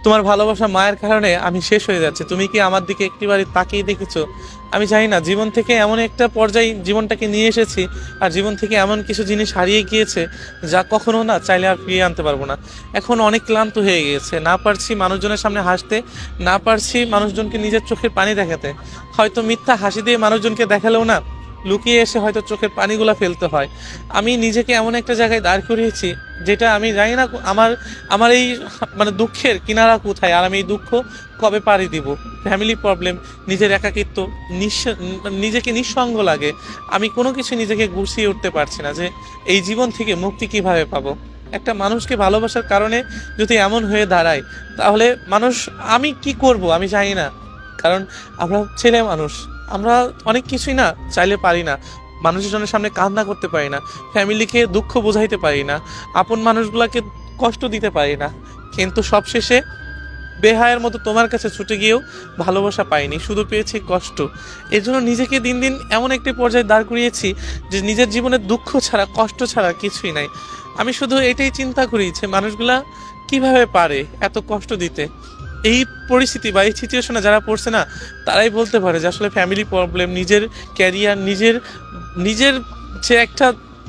তোমার ভালোবাসা মায়ের কারণে আমি শেষ হয়ে যাচ্ছে। তুমি কি আমার দিকে একটিবারই তাকিয়ে দেখেছো? আমি জানি না, জীবন থেকে এমন একটা পর্যায়ে জীবনটাকে নিয়ে এসেছি, আর জীবন থেকে এমন কিছু জিনিস হারিয়ে গিয়েছে যা কখনো না চাইলে আর ফিরিয়ে আনতে পারবো না। এখন অনেক ক্লান্ত হয়ে গিয়েছে, না পারছি মানুষজনের সামনে হাসতে, না পারছি মানুষজনকে নিজের চোখের পানি দেখাতে। হয়তো মিথ্যা হাসি দিয়ে মানুষজনকে দেখালেও না, লুকিয়ে এসে হয়তো চোখের পানিগুলা ফেলতে হয়। আমি নিজেকে এমন একটা জায়গায় দাঁড় করিয়েছি যেটা আমি জানি না আমার আমার এই মানে দুঃখের কিনারা কোথায়, আর আমি এই দুঃখ কবে পাড়ি দিব। ফ্যামিলি প্রবলেম, নিজের একাকিত্ব, নিজেকে নিঃসঙ্গ লাগে। আমি কোনো কিছু নিজেকে গুছিয়ে উঠতে পারছি না যে এই জীবন থেকে মুক্তি কিভাবে পাবো। একটা মানুষকে ভালোবাসার কারণে যদি এমন হয়ে দাঁড়ায়, তাহলে মানুষ, আমি কি করব আমি জানি না। কারণ আমরা ছেলে মানুষ, আমরা অনেক কিছুই না চাইলে পারি না। মানুষের জনের সামনে কান্না করতে পারি না, ফ্যামিলিকে দুঃখ বোঝাইতে পারি না, আপন মানুষগুলোকে কষ্ট দিতে পারি না। কিন্তু সবশেষে বেহায়ের মতো তোমার কাছে ছুটে গিয়েও ভালোবাসা পাইনি, শুধু পেয়েছি কষ্ট। এর জন্য নিজেকে দিন দিন এমন একটি পর্যায়ে দাঁড় করিয়েছি যে নিজের জীবনে দুঃখ ছাড়া, কষ্ট ছাড়া কিছুই নাই। আমি শুধু এটাই চিন্তা করি যে মানুষগুলা কিভাবে পারে এত কষ্ট দিতে। এই পরিস্থিতি বা এই সিচুয়েশনে যারা পড়ছে না, তারাই বলতে পারে যে আসলে ফ্যামিলি প্রবলেম, নিজের ক্যারিয়ার, নিজের নিজের যে একটা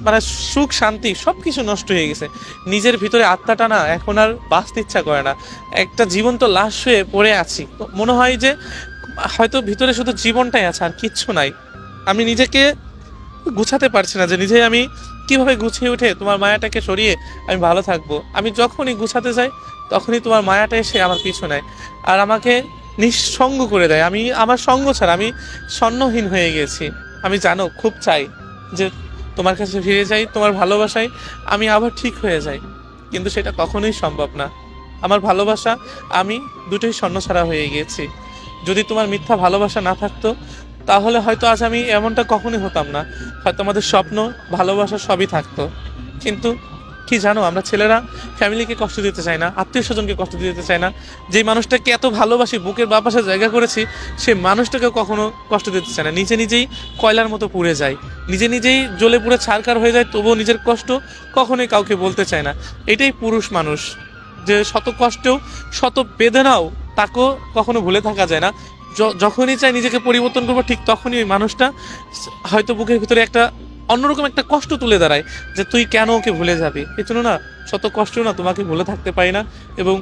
মানে সুখ শান্তি সব কিছু নষ্ট হয়ে গেছে। নিজের ভিতরে আত্মাটা না এখন আর বাঁচতে ইচ্ছা করে না। একটা জীবন্ত লাশ হয়ে পড়ে আছি, মনে হয় যে হয়তো ভিতরে শুধু জীবনটাই আছে আর কিচ্ছু নাই। আমি নিজেকে গুছাতে পারছি না যে নিজে আমি কিভাবে গুছিয়ে উঠে তোমার মায়াটাকে সরিয়ে আমি ভালো থাকবো। আমি যখনই গুছাতে যাই, তখনই তোমার মায়াটা এসে আমার পিছু নেয় আর আমাকে নিঃসঙ্গ করে দেয়। আমি আমার সঙ্গ ছাড়া আমি ছন্নহীন হয়ে গেছি। আমি জানো খুব চাই যে তোমার কাছে ফিরে যাই, তোমার ভালোবাসায় আমি আবার ঠিক হয়ে যাই, কিন্তু সেটা কখনোই সম্ভব না। আমার ভালোবাসা, আমি দুটোই ছন্নছাড়া হয়ে গিয়েছি। যদি তোমার মিথ্যা ভালোবাসা না থাকতো, তাহলে হয়তো আজ আমি এমনটা কখনোই হতাম না। হয়তো আমাদের স্বপ্ন, ভালোবাসা সবই থাকতো। কিন্তু কি জানো, আমরা ছেলেরা ফ্যামিলিকে কষ্ট দিতে চাই না, আত্মীয় স্বজনকে কষ্ট দিতে চাই না। যেই মানুষটাকে এত ভালোবাসি, বুকের বাঁ পাশে জায়গা করেছি, সেই মানুষটাকেও কখনো কষ্ট দিতে চায় না। নিজে নিজেই কয়লার মতো পুড়ে যায়, নিজে নিজেই জ্বলে পুড়ে ছারকার হয়ে যায়, তবুও নিজের কষ্ট কখনোই কাউকে বলতে চায় না। এটাই পুরুষ মানুষ, যে শত কষ্টেও, শত বেদনাও তাকেও কখনো ভুলে থাকা যায় না। যখনই চাই নিজেকে পরিবর্তন করবো, ঠিক তখনই ওই মানুষটা হয়তো বুকের ভিতরে একটা অন্যরকম একটা কষ্ট তুলে দাঁড়ায় যে তুই কেন ওকে ভুলে যাবি। এই জন্য না, শত কষ্টেও না তোমাকে ভুলে থাকতে পারি না, এবং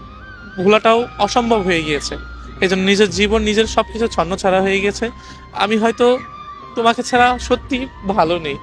ভোলাটাও অসম্ভব হয়ে গিয়েছে। এই জন্য নিজের জীবন, নিজের সব কিছু ছন্নছাড়া হয়ে গেছে। আমি হয়তো তোমাকে ছাড়া সত্যি ভালো নেই।